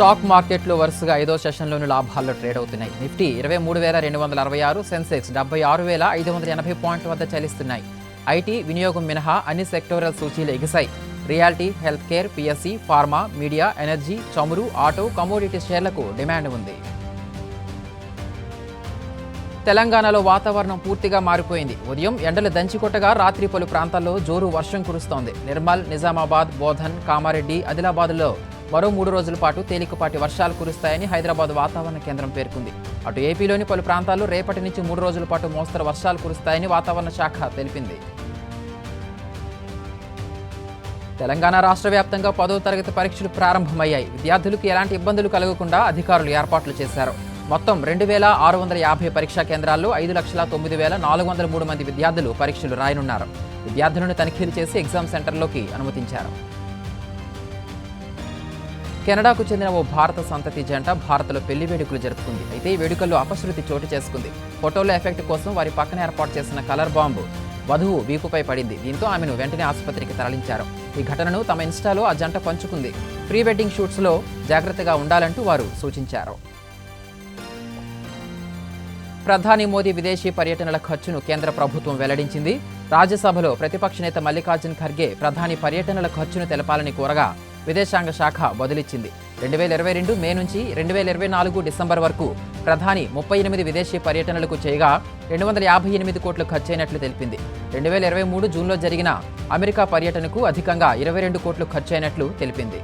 Stock మార్కెట్లో వరుసగా 5వ సెషన్లోని లాభాల్లో ట్రేడ్ అవుతున్నాయి. నిఫ్టీ 23,266, సెన్సెక్స్ 76,580 పాయింట్ల వద్ద చలిస్తున్నాయి. ఐటీ, వినియోగం మినహా అన్ని సెక్టోరల్ సూచీలు ఎగిశాయి. Reality, health care, PSC, pharma, media, energy, చమురు, ఆటో, కమోడిటీ షేర్లకు డిమాండ్ ఉంది. తెలంగాణలో వాతావరణం పూర్తిగా మారిపోయింది. ఉదయం ఎండలు దంచికొట్టగా రాత్రి పలు ప్రాంతాల్లో జోరు వర్షం కురుస్తోంది. నిర్మల్, నిజామాబాద్, బోధన్, కామారెడ్డి, ఆదిలాబాద్లో మరో 3 రోజుల పాటు తేలికపాటి వర్షాలు కురుస్తాయని హైదరాబాద్ వాతావరణ కేంద్రం పేర్కొంది. అటు ఏపీలోని పలు ప్రాంతాల్లో రేపటి నుంచి 3 రోజుల పాటు మోస్తరు వర్షాలు కురుస్తాయని వాతావరణ శాఖ తెలిపింది. తెలంగాణ రాష్ట్ర వ్యాప్తంగా 10వ తరగతి పరీక్షలు ప్రారంభమయ్యాయి. విద్యార్థులకు ఎలాంటి ఇబ్బందులు కలగకుండా అధికారులు ఏర్పాట్లు చేశారు. మొత్తం 2,650 పరీక్షా కేంద్రాల్లో 5,09,403 మంది విద్యార్థులు పరీక్షలు రాయనున్నారు. విద్యార్థులను తనిఖీలు చేసి ఎగ్జామ్ సెంటర్లోకి అనుమతించారు. కెనడాకు చెందిన ఓ భారత సంతతి జంట భారత్లో పెళ్లి వేడుకలు జరుపుకుంది. అయితే ఈ వేడుకల్లో అపశృతి చోటు చేసుకుంది. ఫోటోల ఎఫెక్ట్ కోసం వారి పక్కన ఏర్పాటు చేసిన కలర్ బాంబు వధువు వీపుపై పడింది. దీంతో ఆమెను వెంటనే ఆసుపత్రికి తరలించారు. ఈ ఘటనను తమ ఇన్స్టాలో ఆ జంట పంచుకుంది. ప్రీ వెడ్డింగ్ షూట్స్లో జాగ్రత్తగా ఉండాలంటూ వారు సూచించారు. ప్రధాని మోదీ విదేశీ పర్యటనల ఖర్చును కేంద్ర ప్రభుత్వం వెల్లడించింది. రాజ్యసభలో ప్రతిపక్ష నేత మల్లికార్జున్ ఖర్గే ప్రధాని పర్యటనల ఖర్చును తెలపాలని కోరగా విదేశాంగ శాఖ బదులిచ్చింది. 2022 మే నుంచి 2024 డిసెంబర్ వరకు ప్రధాని 38 విదేశీ పర్యటనలకు చేయగా 258 కోట్లు ఖర్చయినట్లు తెలిపింది. 2023 జూన్లో జరిగిన అమెరికా పర్యటనకు అధికంగా 22 కోట్లు ఖర్చయినట్లు తెలిపింది.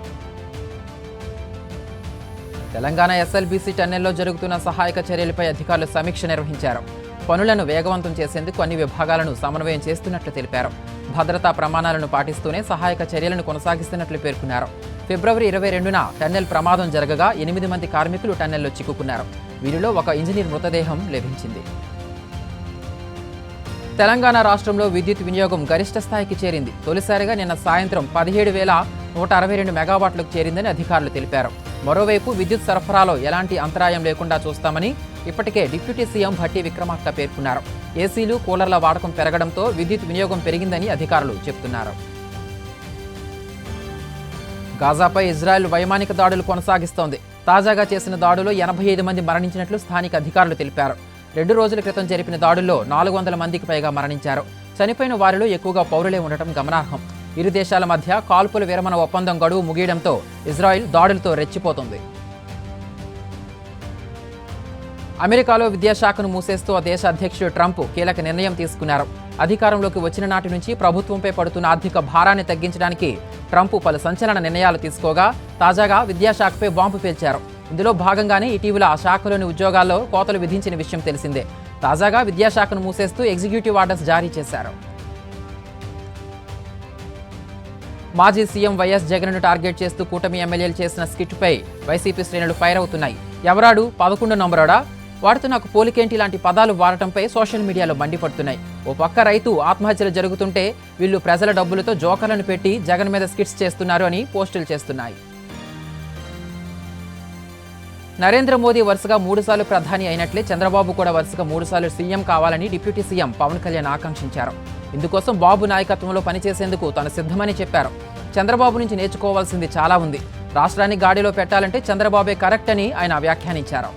తెలంగాణ ఎస్ఎల్బీసీ టన్నెల్లో జరుగుతున్న సహాయక చర్యలపై అధికారులు సమీక్ష నిర్వహించారు. పనులను వేగవంతం చేసేందుకు అన్ని విభాగాలను సమన్వయం చేస్తున్నట్లు తెలిపారు. భద్రతా ప్రమాణాలను పాటిస్తూనే సహాయక చర్యలను కొనసాగిస్తున్నట్లు పేర్కొన్నారు. ఫిబ్రవరి 22న టన్నెల్ ప్రమాదం జరగగా 8 మంది కార్మికులు టన్నెల్లో చిక్కుకున్నారు. వీరిలో ఒక ఇంజనీర్ మృతదేహం లభించింది. తెలంగాణ రాష్ట్రంలో విద్యుత్ వినియోగం గరిష్ట స్థాయికి చేరింది. తొలిసారిగా నిన్న సాయంత్రం 17,162 మెగావాట్లకు చేరిందని అధికారులు తెలిపారు. మరోవైపు విద్యుత్ సరఫరాలో ఎలాంటి అంతరాయం లేకుండా చూస్తామని ఇప్పటికే డిప్యూటీ సీఎం భట్టి విక్రమార్క పేర్కొన్నారు. ఏసీలు, కూలర్ల వాడకం పెరగడంతో విద్యుత్ వినియోగం పెరిగిందని అధికారులు చెబుతున్నారు. గాజాపై ఇజ్రాయెల్ వైమానిక దాడులు కొనసాగిస్తోంది. తాజాగా చేసిన దాడులో 85 మంది మరణించినట్లు స్థానిక అధికారులు తెలిపారు. 2 రోజుల క్రితం జరిపిన దాడుల్లో 400 మందికి పైగా మరణించారు. చనిపోయిన వారిలో ఎక్కువగా పౌరులే ఉండటం గమనార్హం. ఇరు దేశాల మధ్య కాల్పుల విరమణ ఒప్పందం గడువు ముగియడంతో ఇజ్రాయెల్ దాడులతో రెచ్చిపోతుంది. అమెరికాలో విద్యాశాఖను మూసేస్తూ ఆ దేశ అధ్యక్షుడు ట్రంప్ కీలక నిర్ణయం తీసుకున్నారు. అధికారంలోకి వచ్చిన నాటి నుంచి ప్రభుత్వంపై పడుతున్న ఆర్థిక భారాన్ని తగ్గించడానికి ట్రంప్ పలు సంచలన నిర్ణయాలు తీసుకోగా తాజాగా విద్యాశాఖపై బాంబు పేల్చారు. ఇందులో భాగంగానే ఇటీవల ఆ శాఖలోని ఉద్యోగాల్లో కోతలు విధించిన విషయం తెలిసిందే. తాజాగా విద్యాశాఖను మూసేస్తూ ఎగ్జిక్యూటివ్ ఆర్డర్స్ జారీ చేశారు. మాజీ సీఎం వైఎస్ జగన్ను టార్గెట్ చేస్తూ కూటమి ఎమ్మెల్యేలు చేసిన స్కిట్పై వైసీపీ శ్రేణులు ఫైర్ అవుతున్నాయి. ఎవరాడు 11 నంబరోడా, వాడితో నాకు పోలికేంటి లాంటి పదాలు వాడటంపై సోషల్ మీడియాలో మండిపడుతున్నాయి. ఓ పక్క రైతు ఆత్మహత్యలు జరుగుతుంటే వీళ్ళు ప్రజల డబ్బులతో జోకర్లను పెట్టి జగన్ మీద స్కిట్స్ చేస్తున్నారు అని పోస్టులు చేస్తున్నాయి. నరేంద్ర మోదీ వరుసగా 3 సార్లు ప్రధాని అయినట్లే చంద్రబాబు కూడా వరుసగా 3 సార్లు సీఎం కావాలని డిప్యూటీ సీఎం పవన్ కళ్యాణ్ ఆకాంక్షించారు. ఇందుకోసం బాబు నాయకత్వంలో పనిచేసేందుకు తాను సిద్ధమని చెప్పారు. చంద్రబాబు నుంచి నేర్చుకోవాల్సింది చాలా ఉంది. రాష్ట్రాన్ని గాడిలో పెట్టాలంటే చంద్రబాబే కరెక్ట్ అని ఆయన వ్యాఖ్యానించారు.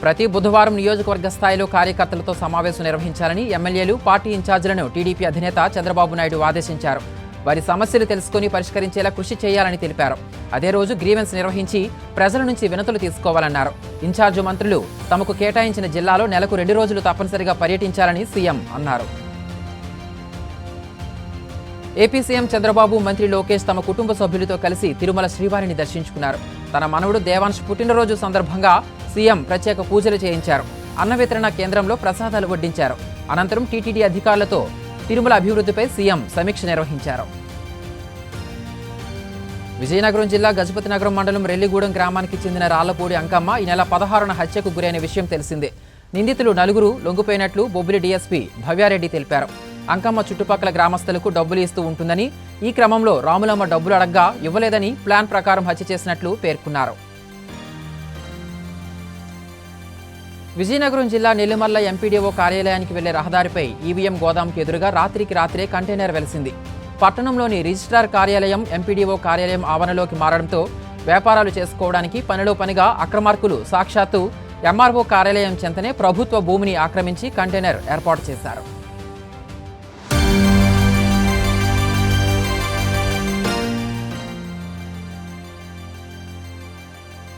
ప్రతి బుధవారం నియోజకవర్గ స్థాయిలో కార్యకర్తలతో సమావేశం నిర్వహించాలని ఎమ్మెల్యేలు, పార్టీ ఇన్ఛార్జీలను టీడీపీ అధినేత చంద్రబాబు నాయుడు ఆదేశించారు. వారి సమస్యలు తెలుసుకుని పరిష్కరించేలా కృషి చేయాలని తెలిపారు. అదే రోజు గ్రీవెన్స్ నిర్వహించి ప్రజల నుంచి వినతులు తీసుకోవాలన్నారు. ఇన్ఛార్జి మంత్రులు తమకు కేటాయించిన జిల్లాలో నెలకు 2 రోజులు తప్పనిసరిగా పర్యటించాలని సీఎం అన్నారు. ఏపీ సీఎం చంద్రబాబు, మంత్రి లోకేష్ తమ కుటుంబ సభ్యులతో కలిసి తిరుమల శ్రీవారిని దర్శించుకున్నారు. తన మనవడు దేవాంశ్ పుట్టినరోజు సందర్భంగా సీఎం ప్రత్యేక పూజలు చేయించారు. అన్న వితరణ కేంద్రంలో ప్రసాదాలు వడ్డించారు. అనంతరం టీటీడీ అధికారులతో తిరుమల అభివృద్ధిపై సీఎం సమీక్ష నిర్వహించారు. విజయనగరం జిల్లా గజపతినగరం మండలం రెల్లిగూడెం గ్రామానికి చెందిన రాళ్లపూడి అంకమ్మ ఈ నెల 16న హత్యకు గురైన విషయం తెలిసిందే. నిందితులు 4 లొంగిపోయినట్లు బొబ్బిలి డీఎస్పీ భవ్యారెడ్డి తెలిపారు. అంకమ్మ చుట్టుపక్కల గ్రామస్తులకు డబ్బులు ఇస్తూ ఉంటుందని, ఈ క్రమంలో రాములమ్మ డబ్బులు అడగ్గా ఇవ్వలేదని ప్లాన్ ప్రకారం హత్య చేసినట్లు పేర్కొన్నారు. విజయనగరం జిల్లా నెల్లిమర్ల ఎంపీడీఓ కార్యాలయానికి వెళ్లే రహదారిపై ఈవీఎం గోదాంకు ఎదురుగా రాత్రే కంటైనర్ వెలిసింది. పట్టణంలోని రిజిస్ట్రార్ కార్యాలయం, ఎంపీడీఓ కార్యాలయం ఆవరణలోకి మారడంతో వ్యాపారాలు చేసుకోవడానికి పనిలో పనిగా అక్రమార్కులు సాక్షాత్తు ఎంఆర్ఓ కార్యాలయం చెంతనే ప్రభుత్వ భూమిని ఆక్రమించి కంటైనర్ ఏర్పాటు చేశారు.